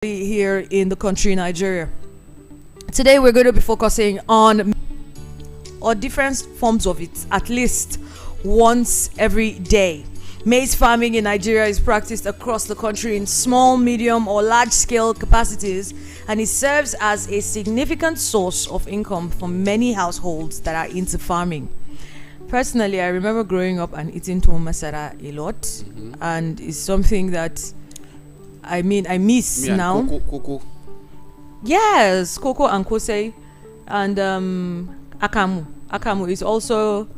here in the country, Nigeria. Today we're going to be focusing on or different forms of it, at least once every day. Maize farming in Nigeria is practiced across the country in small, medium, or large-scale capacities, and it serves as a significant source of income for many households that are into farming. Personally, I remember growing up and eating tuwo masara a lot, and it's something that I miss now. Cocoa. Yes, cocoa and kose, and akamu. Akamu is also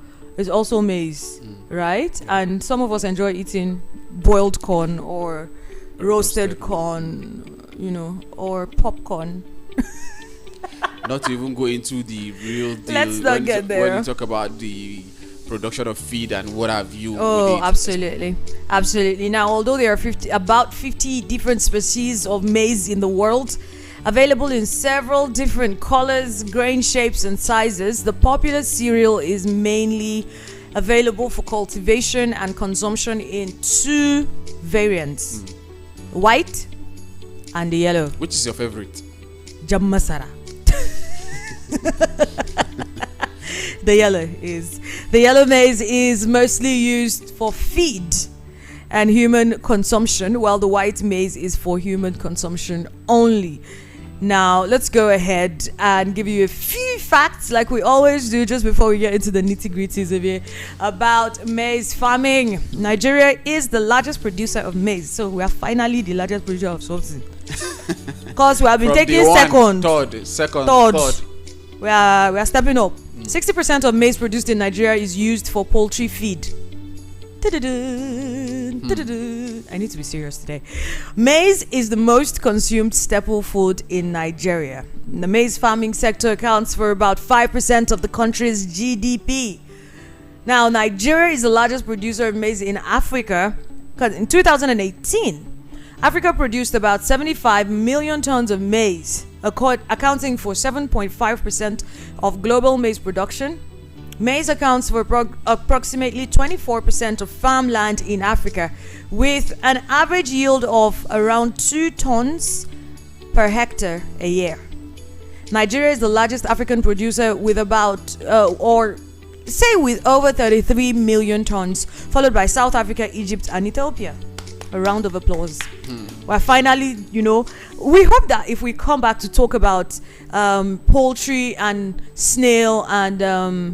maize, right? And some of us enjoy eating boiled corn or roasted corn, or popcorn. Not to even go into the real deal. Let's not get there. When you talk about the production of feed and what have you. Oh, absolutely. Now, although there are about 50 different species of maize in the world, available in several different colors, grain shapes, and sizes, the popular cereal is mainly available for cultivation and consumption in two variants, white and the yellow. Which is your favorite? Jam masara. The yellow maize is mostly used for feed and human consumption, while the white maize is for human consumption only. Now, let's go ahead and give you a few facts, like we always do, just before we get into the nitty-gritties of it, about maize farming. Nigeria is the largest producer of maize, so we are finally the largest producer of something. Because we have been taking third. We are stepping up. 60% of maize produced in Nigeria is used for poultry feed. I need to be serious today. Maize is the most consumed staple food in Nigeria. The maize farming sector accounts for about 5% of the country's GDP. Now, Nigeria is the largest producer of maize in Africa, because in 2018, Africa produced about 75 million tons of maize, accounting for 7.5% of global maize production. Maize accounts for approximately 24% of farmland in Africa, with an average yield of around 2 tons per hectare a year. Nigeria is the largest African producer with with over 33 million tons, followed by South Africa, Egypt, and Ethiopia. A round of applause. Well, finally, we hope that if we come back to talk about poultry and snail and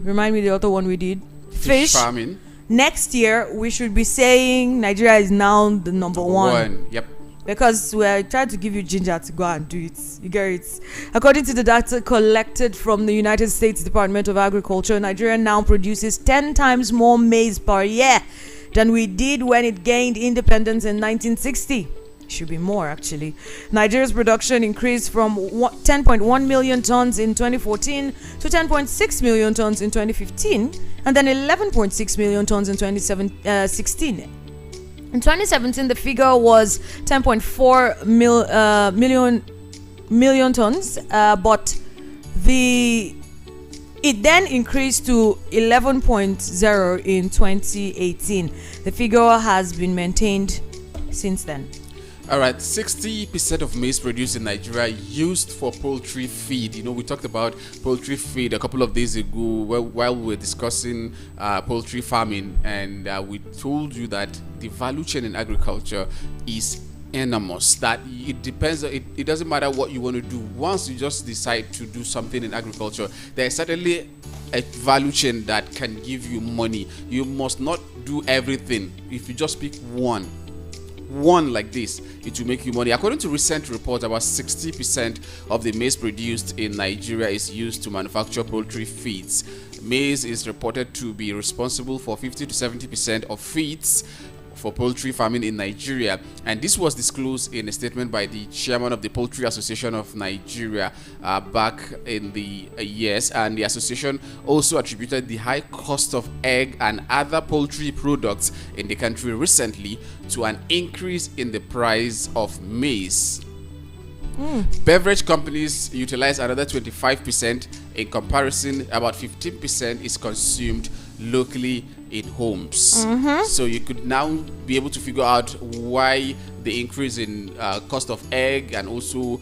remind me the other one we did, fish farming. Next year we should be saying Nigeria is now the number one. Yep. Because we're trying to give you ginger to go and do it. You get it? According to the data collected from the United States Department of Agriculture, Nigeria now produces 10 times more maize per year than we did when it gained independence in 1960. Should be more, actually. Nigeria's production increased from 10.1 million tons in 2014 to 10.6 million tons in 2015, and then 11.6 million tons in 2016. In 2017, the figure was 10.4 million tons, but it then increased to 11.0 in 2018. The figure has been maintained since then. All right, 60% of maize produced in Nigeria used for poultry feed. We talked about poultry feed a couple of days ago while we were discussing poultry farming, and we told you that the value chain in agriculture is enormous, that it depends. It doesn't matter what you want to do. Once you just decide to do something in agriculture, there is certainly a value chain that can give you money. You must not do everything. If you just pick one like this, it will make you money. According to recent reports, about 60% of the maize produced in Nigeria is used to manufacture poultry feeds. Maize is reported to be responsible for 50 to 70% of feeds for poultry farming in Nigeria, and this was disclosed in a statement by the chairman of the Poultry Association of Nigeria back in the years. And the association also attributed the high cost of egg and other poultry products in the country recently to an increase in the price of maize. Beverage companies utilize another 25%. In comparison, about 15% is consumed locally in homes. So you could now be able to figure out why the increase in cost of egg and also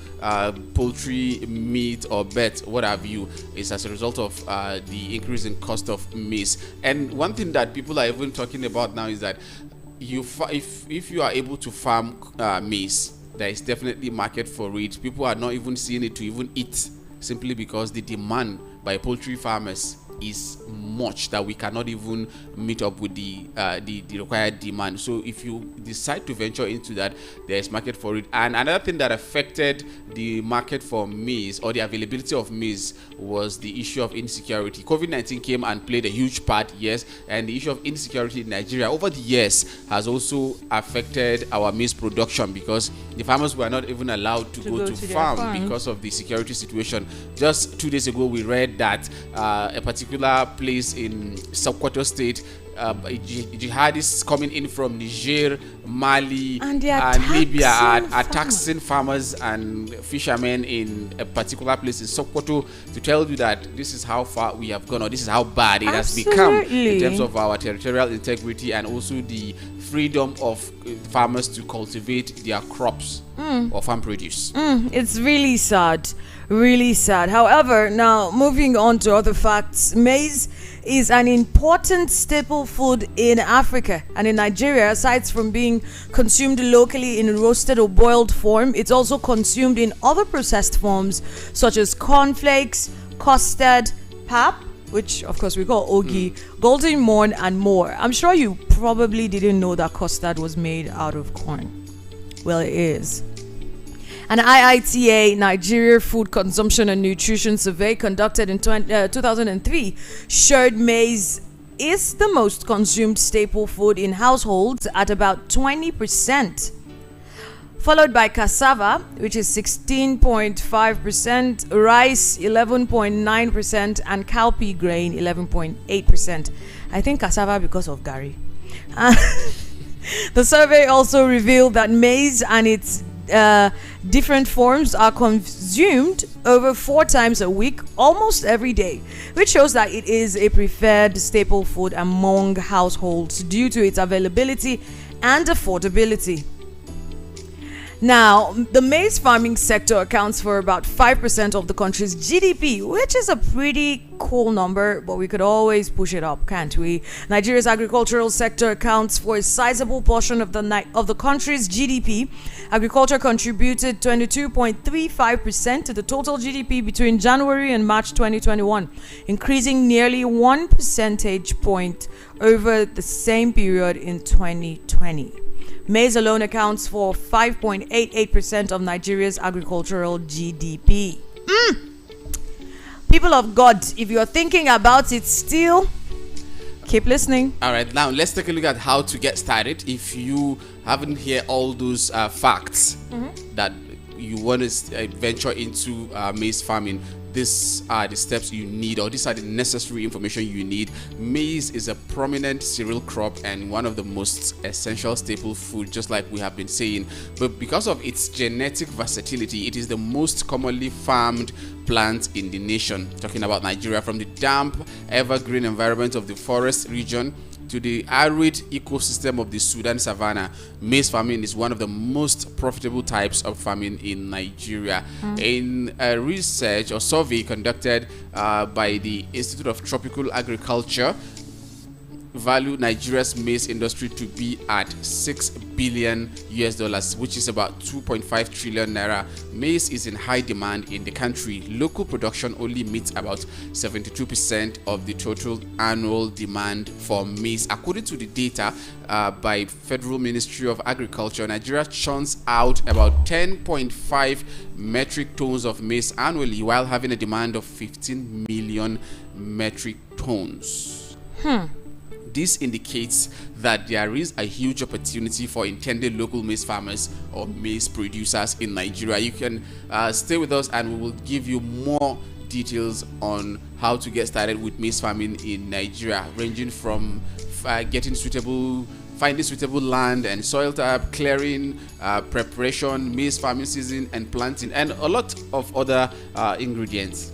poultry, meat or bet, what have you, is as a result of the increase in cost of maize. And one thing that people are even talking about now is that if you are able to farm maize, there is definitely market for it. People are not even seeing it to even eat, simply because the demand by poultry farmers is much that we cannot even meet up with the required demand. So if you decide to venture into that, there is market for it. And another thing that affected the market for maize, or the availability of maize, was the issue of insecurity. COVID-19 came and played a huge part, yes, and the issue of insecurity in Nigeria over the years has also affected our maize production, because the farmers were not even allowed to go to farm because of the security situation. Just 2 days ago, we read that a particular place in Sokoto State, jihadists coming in from Niger, Mali, and Libya are taxing farmers and fishermen in a particular place in Sokoto, to tell you that this is how far we have gone, or this is how bad it has become in terms of our territorial integrity and also the freedom of farmers to cultivate their crops or farm produce. It's really sad. Really sad. However, now moving on to other facts, maize is an important staple food in Africa and in Nigeria. Aside from being consumed locally in roasted or boiled form, it's also consumed in other processed forms such as cornflakes, custard, pap, which of course we call ogi, golden morn, and more. I'm sure you probably didn't know that custard was made out of corn. Well, it is. An IITA Nigeria Food Consumption and Nutrition Survey conducted in 2003 showed maize is the most consumed staple food in households at about 20%, followed by cassava, which is 16.5%, rice 11.9%, and cowpea grain 11.8%. I think cassava because of Gary. The survey also revealed that maize and its different forms are consumed over 4 times a week, almost every day, which shows that it is a preferred staple food among households due to its availability and affordability. Now, the maize farming sector accounts for about 5% of the country's GDP, which is a pretty cool number, but we could always push it up, can't we? Nigeria's agricultural sector accounts for a sizable portion of the country's GDP. Agriculture contributed 22.35% to the total GDP between January and March 2021, increasing nearly 1 percentage point over the same period in 2020. Maize alone accounts for 5.88% of Nigeria's agricultural GDP. People of God, if you're thinking about it still, keep listening. All right, now let's take a look at how to get started. If you haven't heard all those facts that you want to venture into maize farming, these are the steps you need, or these are the necessary information you need. Maize is a prominent cereal crop and one of the most essential staple food, just like we have been saying. But because of its genetic versatility, it is the most commonly farmed plant in the nation. Talking about Nigeria, from the damp, evergreen environment of the forest region to the arid ecosystem of the Sudan savannah, maize farming is one of the most profitable types of farming in Nigeria. In a research or survey conducted by the Institute of Tropical Agriculture, valued Nigeria's maize industry to be at $6 billion, which is about 2.5 trillion naira. Maize is in high demand in the country. Local production only meets about 72% of the total annual demand for maize. According to the data by Federal Ministry of Agriculture, Nigeria churns out about 10.5 metric tons of maize annually, while having a demand of 15 million metric tons. This indicates that there is a huge opportunity for intended local maize farmers or maize producers in Nigeria. You can stay with us and we will give you more details on how to get started with maize farming in Nigeria, ranging from getting suitable finding suitable land and soil type, clearing, preparation, maize farming season, and planting, and a lot of other ingredients.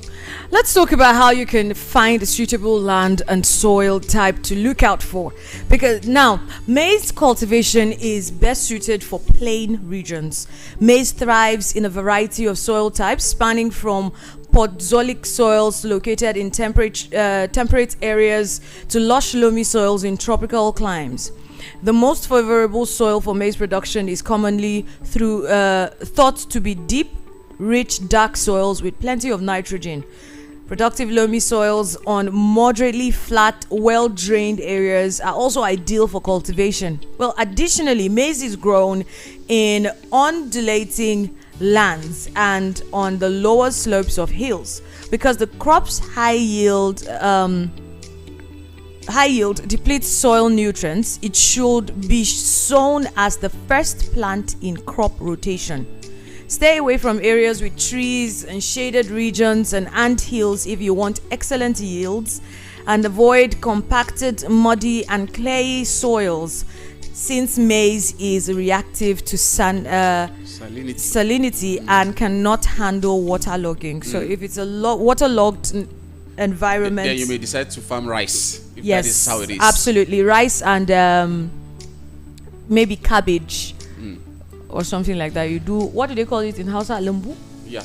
Let's talk about how you can find a suitable land and soil type to look out for. Because now, maize cultivation is best suited for plain regions. Maize thrives in a variety of soil types, spanning from podzolic soils located in temperate areas to lush loamy soils in tropical climes. The most favorable soil for maize production is commonly thought to be deep, rich, dark soils with plenty of nitrogen. Productive loamy soils on moderately flat, well-drained areas are also ideal for cultivation. Well, additionally, maize is grown in undulating lands and on the lower slopes of hills. Because the crop's high yield depletes soil nutrients, it should be sown as the first plant in crop rotation. Stay away from areas with trees and shaded regions and ant hills if you want excellent yields, and avoid compacted, muddy and clayey soils, since maize is reactive to salinity and cannot handle waterlogging. So if it's a waterlogged environment, then you may decide to farm rice. If yes, that is how it is. Absolutely, rice and maybe cabbage. Or something like that. You do, what do they call it in Hausa? Lembu? Yeah.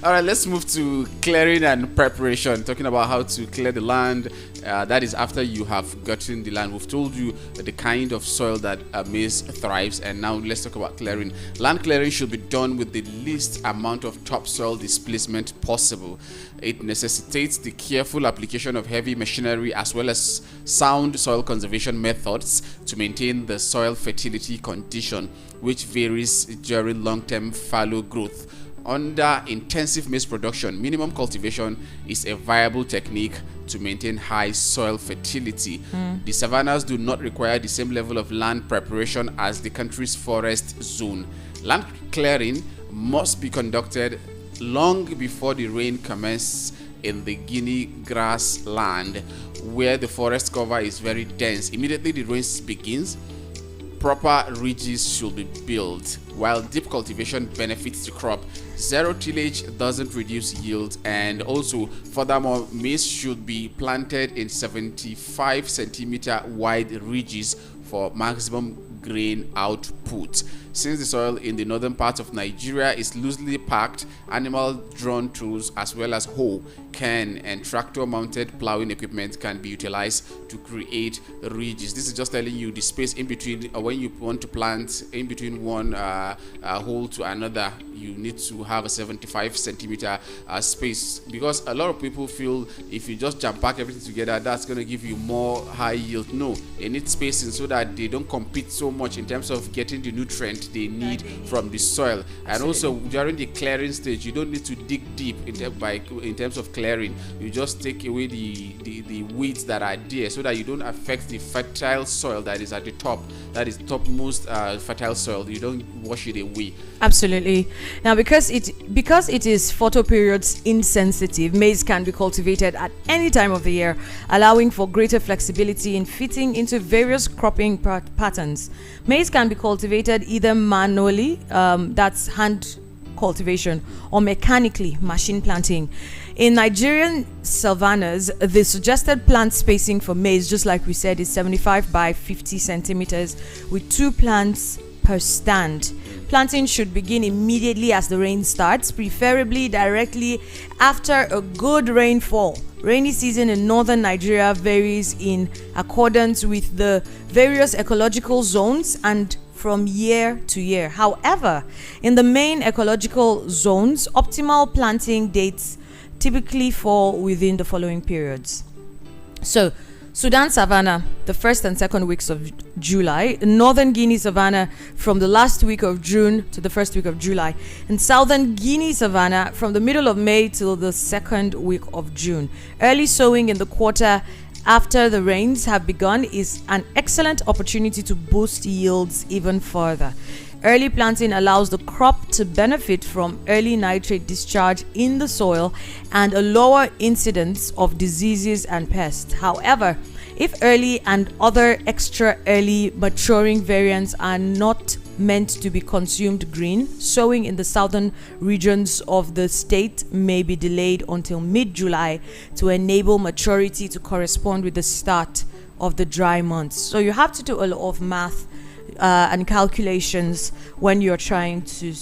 All right, let's move to clearing and preparation. Talking about how to clear the land. That is after you have gotten the land. We've told you the kind of soil that maize thrives, and now let's talk about clearing. Land clearing should be done with the least amount of topsoil displacement possible. It necessitates the careful application of heavy machinery as well as sound soil conservation methods to maintain the soil fertility condition, which varies during long-term fallow growth. Under intensive maize production, minimum cultivation is a viable technique to maintain high soil fertility. The savannas do not require the same level of land preparation as the country's forest zone. Land clearing must be conducted long before the rain commences in the Guinea grass land, where the forest cover is very dense. Immediately the rain begins, proper ridges should be built. While deep cultivation benefits the crop, zero tillage doesn't reduce yield, and also furthermore, maize should be planted in 75 centimeter wide ridges for maximum grain output. Since the soil in the northern part of Nigeria is loosely packed, animal drawn tools as well as hoe, can and tractor mounted plowing equipment can be utilized to create ridges. This is just telling you the space in between, when you want to plant in between one hole to another, you need to have a 75 centimeter space, because a lot of people feel if you just jam pack everything together, that's going to give you more high yield. No, they need spacing so that they don't compete so much in terms of getting the nutrient they need from the soil. And also during the clearing stage, you don't need to dig deep in terms of clearing. You just take away the weeds that are there so that you don't affect the fertile soil that is at the top, that is topmost fertile soil. You don't wash it away. Absolutely. Now, because it is photoperiod insensitive, maize can be cultivated at any time of the year, allowing for greater flexibility in fitting into various cropping patterns. Maize can be cultivated either manually, that's hand cultivation, or mechanically, machine planting. In Nigerian savannas, the suggested plant spacing for maize, just like we said, is 75 by 50 centimeters with 2 plants per stand. Planting should begin immediately as the rain starts, preferably directly after a good rainfall. Rainy season in northern Nigeria varies in accordance with the various ecological zones and from year to year. However, in the main ecological zones, optimal planting dates typically fall within the following periods. So, Sudan savanna, the first and second weeks of July. Northern Guinea savanna from the last week of June to the first week of July. And Southern Guinea savanna from the middle of May till the second week of June. Early sowing in the quarter after the rains have begun is an excellent opportunity to boost yields even further. Early planting allows the crop to benefit from early nitrate discharge in the soil and a lower incidence of diseases and pests. However, If early and other extra early maturing variants are not meant to be consumed green, sowing in the southern regions of the state may be delayed until mid-July to enable maturity to correspond with the start of the dry months. So you have to do a lot of math and calculations when you're trying to,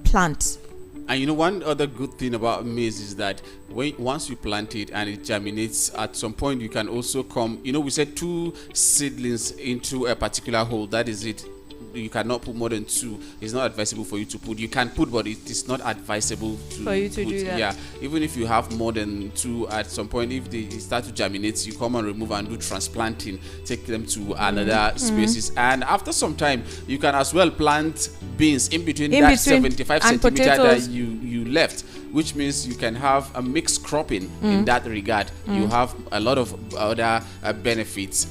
plant. And one other good thing about maize is that once you plant it and it germinates, at some point you can also come, we said 2 seedlings into a particular hole. That is it. You cannot put more than 2. It's not advisable for you to put. You can put, but it is not advisable for you to do that. Yeah, even if you have more than 2, at some point, if they start to germinate, you come and remove and do transplanting, take them to another species, and after some time, you can as well plant beans in between that 75 centimeter that you left, which means you can have a mixed cropping in that regard. You have a lot of other benefits.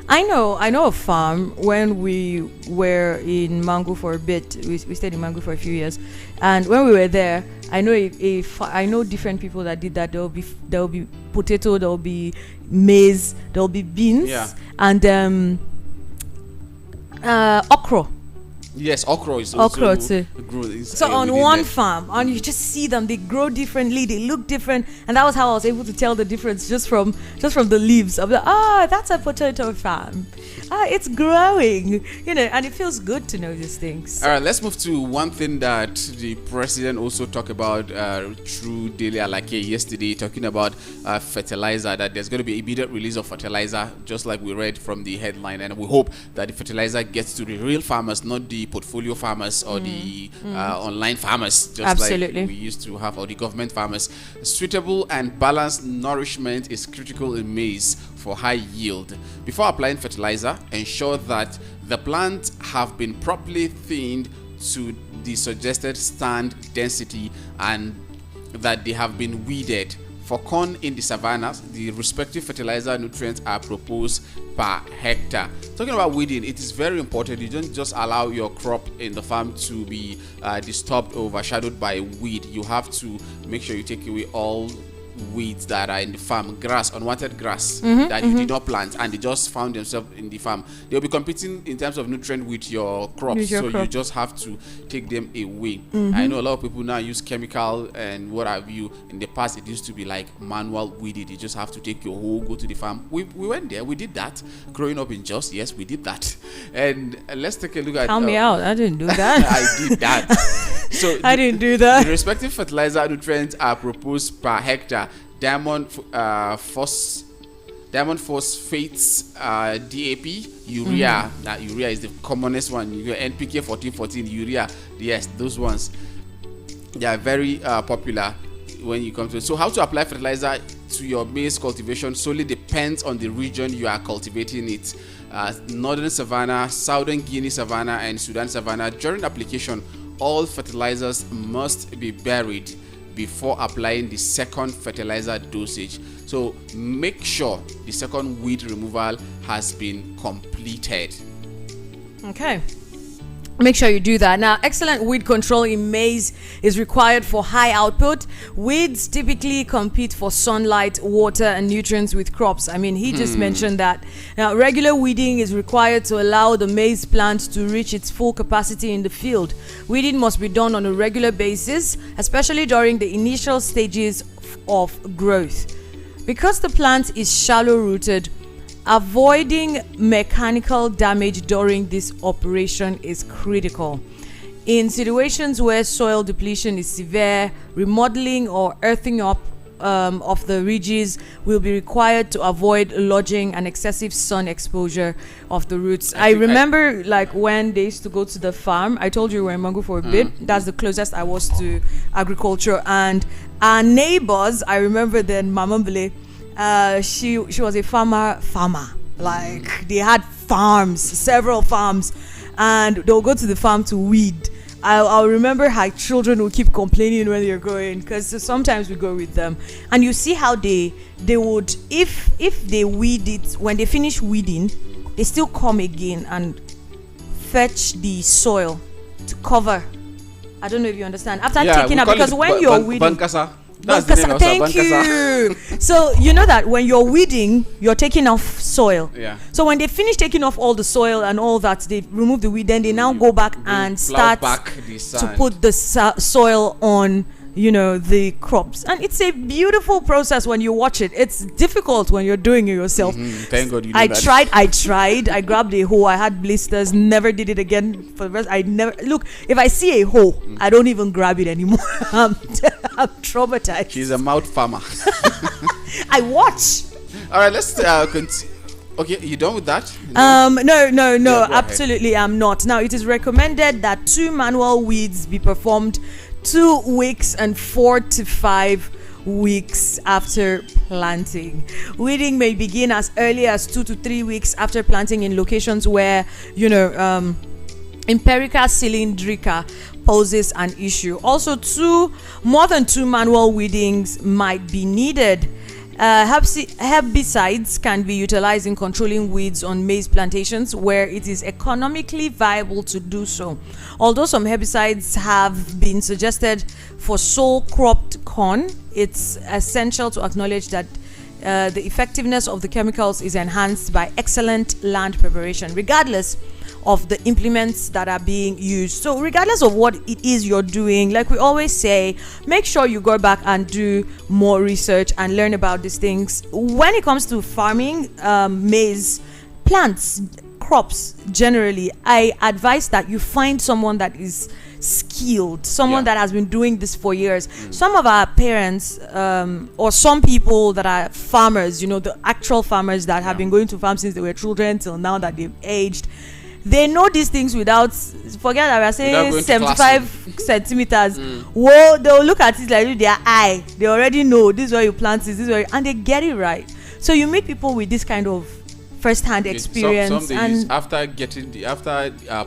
I know a farm. When we were in Mangu for a bit, we stayed in Mangu for a few years, and when we were there, I know I know different people that did that. There will be potato, there will be maize, there will be beans, and okra. Yes, okra is also grown. So on one farm, and you just see them, they grow differently, they look different, and that was how I was able to tell the difference just from the leaves. I'm like, that's a potato farm. It's growing, and it feels good to know these things. All right, let's move to one thing that the president also talked about through Daily Alake yesterday, talking about fertilizer, that there's going to be immediate release of fertilizer, just like we read from the headline, and we hope that the fertilizer gets to the real farmers, not the portfolio farmers or the online farmers, just Absolutely. like we used to have, or the government farmers. Suitable and balanced nourishment is critical in maize for high yield. Before applying fertilizer, ensure that the plants have been properly thinned to the suggested stand density and that they have been weeded. For corn in the savannas, the respective fertilizer nutrients are proposed per hectare. Talking about weeding, it is very important. You don't just allow your crop in the farm to be disturbed or overshadowed by weed. You have to make sure you take away all weeds that are in the farm, grass, unwanted grass that you did not plant and they just found themselves in the farm. They'll be competing in terms of nutrient with your crops, you just have to take them away. I know a lot of people now use chemical and what have you. In the past, it used to be like manual weeding. You just have to take your hoe, go to the farm. We went there, we did that. Growing up in Jos, yes, we did that. And let's take a look at... Count me out, I didn't do that. I did that. So I didn't do that. The respective fertilizer nutrients are proposed per hectare. Diamond phosphates, DAP, urea. Now urea is the commonest one. You got NPK 1414, urea. Yes, those ones. They are very popular when you come to it. So how to apply fertilizer to your maize cultivation solely depends on the region you are cultivating it. Northern Savannah, Southern Guinea Savannah, and Sudan Savannah. During application, all fertilizers must be buried before applying the second fertilizer dosage. So make sure the second weed removal has been completed. Okay. Make sure you do that. Now, excellent weed control in maize is required for high output. Weeds typically compete for sunlight, water, and nutrients with crops. I mean, he just mentioned that. Now, regular weeding is required to allow the maize plant to reach its full capacity in the field. Weeding must be done on a regular basis, especially during the initial stages of growth. Because the plant is shallow-rooted, avoiding mechanical damage during this operation is critical. In situations where soil depletion is severe, remodeling or earthing up of the ridges will be required to avoid lodging and excessive sun exposure of the roots. I remember like when they used to go to the farm. I told you we were in Mangu for a bit. That's the closest I was to agriculture. And our neighbors, I remember then Mama Mbele, she was a farmer. Like they had farms, several farms, and they'll go to the farm to weed. I'll remember how children will keep complaining when they're going, because sometimes we go with them, and you see how they would, if they weed it, when they finish weeding, they still come again and fetch the soil to cover. I don't know if you understand. After taking out, because when you're weeding, That's the name also, Thank you. So you know that when you're weeding, you're taking off soil. Yeah. So when they finish taking off all the soil and all that, they remove the weed. Then they now go back and start back the to put the soil on, the crops. And it's a beautiful process when you watch it. It's difficult when you're doing it yourself. Thank God you know I that. tried. I grabbed a hoe. I had blisters. Never did it again. For the rest, I never look. If I see a hoe, I don't even grab it anymore. I'm traumatized. She's a mouth farmer. I watch. All right, let's continue. Okay, you done with that? No, Yeah, absolutely I'm not. Now, it is recommended that 2 manual weeds be performed 2 weeks and 4 to 5 weeks after planting. Weeding may begin as early as 2 to 3 weeks after planting in locations where, Empirica cylindrica poses an issue. Also, more than 2 manual weedings might be needed. Herbicides can be utilized in controlling weeds on maize plantations where it is economically viable to do so. Although some herbicides have been suggested for sole-cropped corn, it's essential to acknowledge that the effectiveness of the chemicals is enhanced by excellent land preparation, regardless of the implements that are being used. So regardless of what it is you're doing, like we always say, make sure you go back and do more research and learn about these things. When it comes to farming, maize, plants, crops generally, I advise that you find someone that is skilled, someone that has been doing this for years. Some of our parents or some people that are farmers, the actual farmers that have been going to farm since they were children till now that they've aged, they know these things without, forget that we're saying 75 centimeters. Whoa, they'll look at it like with their eye. They already know this is where you plant this, and they get it right. So you meet people with this kind of first-hand experience. After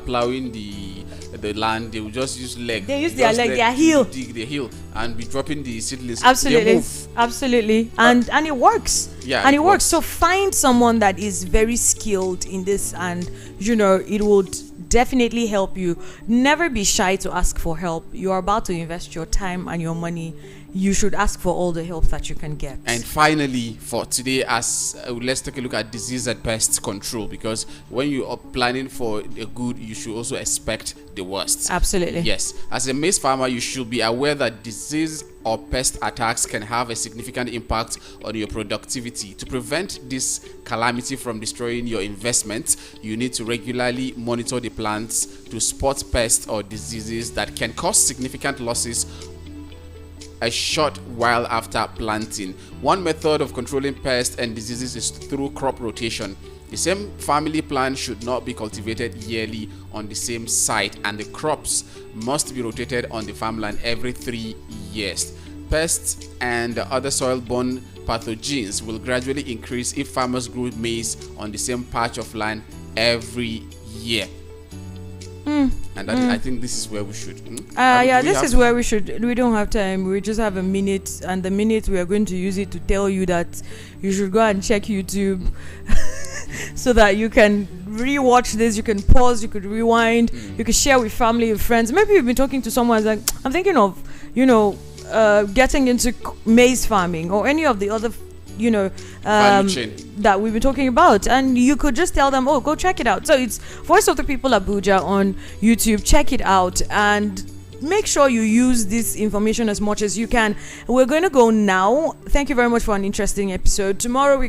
plowing the land, they will just use leg. They use their leg, their heel. Dig the heel and be dropping the seedlings. Absolutely, and it works. Yeah, and it works. So find someone that is very skilled in this, and it would definitely help you. Never be shy to ask for help. You are about to invest your time and your money. You should ask for all the help that you can get. And finally, for today, let's take a look at disease and pest control, because when you are planning for a good, you should also expect the worst. Absolutely. Yes. As a maize farmer, you should be aware that disease or pest attacks can have a significant impact on your productivity. To prevent this calamity from destroying your investment, you need to regularly monitor the plants to spot pests or diseases that can cause significant losses a short while after planting. One method of controlling pests and diseases is through crop rotation. The same family plant should not be cultivated yearly on the same site, and the crops must be rotated on the farmland every 3 years. Pests and other soil-borne pathogens will gradually increase if farmers grow maize on the same patch of land every year. And I think this is where we should. This is where we should. We don't have time. We just have a minute, and the minute we are going to use it to tell you that you should go and check YouTube so that you can rewatch this. You can pause. You could rewind. You could share with family and friends. Maybe you've been talking to someone like, I'm thinking of, getting into maize farming or any of the other that we've been talking about, and you could just tell them, go check it out. So it's Voice of the People Abuja on YouTube. Check it out and make sure you use this information as much as you can. We're going to go now. Thank you very much for an interesting episode. Tomorrow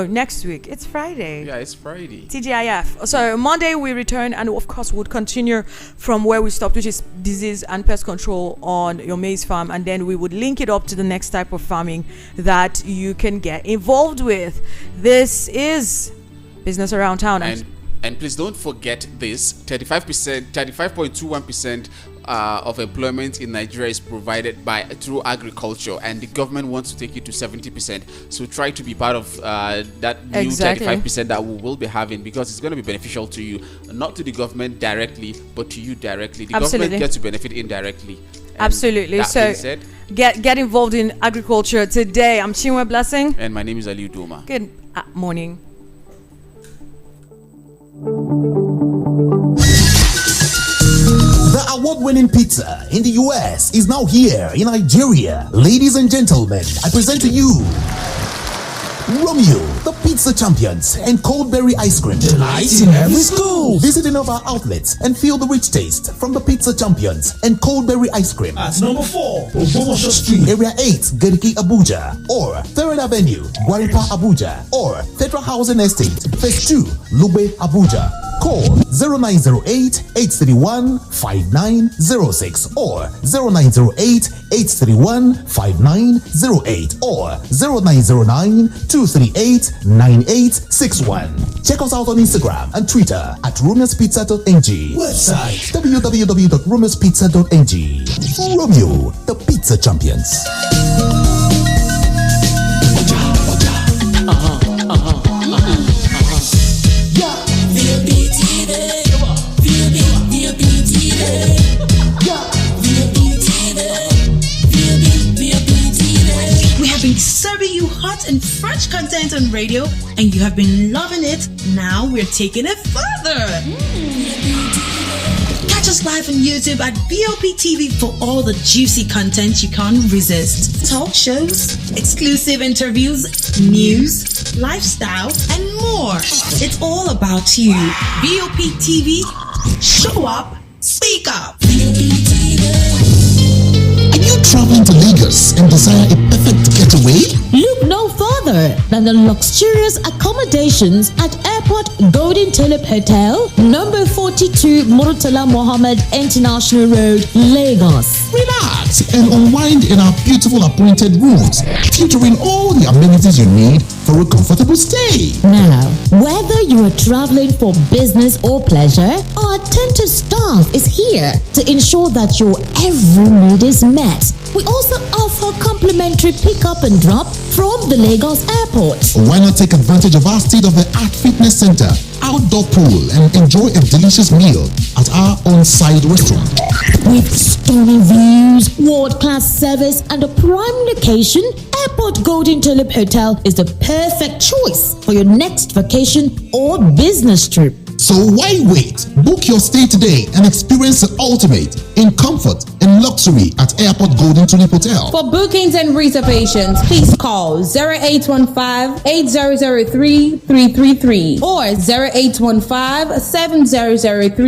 next week. It's Friday. Yeah, it's Friday. TGIF. So Monday we return, and of course would continue from where we stopped, which is disease and pest control on your maize farm, and then we would link it up to the next type of farming that you can get involved with. This is Business Around Town. And please don't forget this: 35.21% of employment in Nigeria is provided through agriculture, and the government wants to take it to 70%. So try to be part of that new 35% that we will be having, because it's going to be beneficial to you, not to the government directly, but to you directly. The government gets to benefit indirectly. Absolutely. So get involved in agriculture today. I'm Chinwe Blessing, and my name is Aliu Doma. Good morning. The award award-winning pizza in the US is now here in Nigeria. Ladies and gentlemen, I present to you Romeo, the pizza champions, and Coldberry ice cream. Delight in every school. Visit any of our outlets and feel the rich taste from the pizza champions and Coldberry ice cream. At number 4, Ogbomosho Street, Area 8, Geriki, Abuja, or 3rd Avenue, Gwaripa, Abuja, or Federal Housing Estate, Phase 2, Lube, Abuja. Call 0908-831-5906 or 0908-831-5908 or 0909-238-9861. Check us out on Instagram and Twitter at romeospizza.ng. website www.romeospizza.ng. Romeo, the pizza champions. Serving you hot and fresh content on radio, and you have been loving it. Now we're taking it further. Catch us live on YouTube at BOP TV for all the juicy content you can't resist. Talk shows, exclusive interviews, news, lifestyle, and more. It's all about you. BOP TV, show up, speak up. Are you traveling to Lagos and desire a perfect getaway? Look no further than the luxurious accommodations at Airport Golden Tulip Hotel, number 42 Murtala Mohammed International Road, Lagos. Relax and unwind in our beautiful appointed rooms, featuring all the amenities you need for a comfortable stay. Now, whether you are traveling for business or pleasure, our attentive staff is here to ensure that your every need is met. We also offer complimentary pickup and drop from the Lagos airport. Why not take advantage of our state-of-the-art fitness center, outdoor pool, and enjoy a delicious meal at our on-site restaurant? With stunning views, world-class service, and a prime location, Airport Golden Tulip Hotel is the perfect choice for your next vacation or business trip. So why wait? Book your stay today and experience the ultimate in comfort and luxury at Airport Golden Tulip Hotel. For bookings and reservations, please call 0815-8003-333 or 0815-7003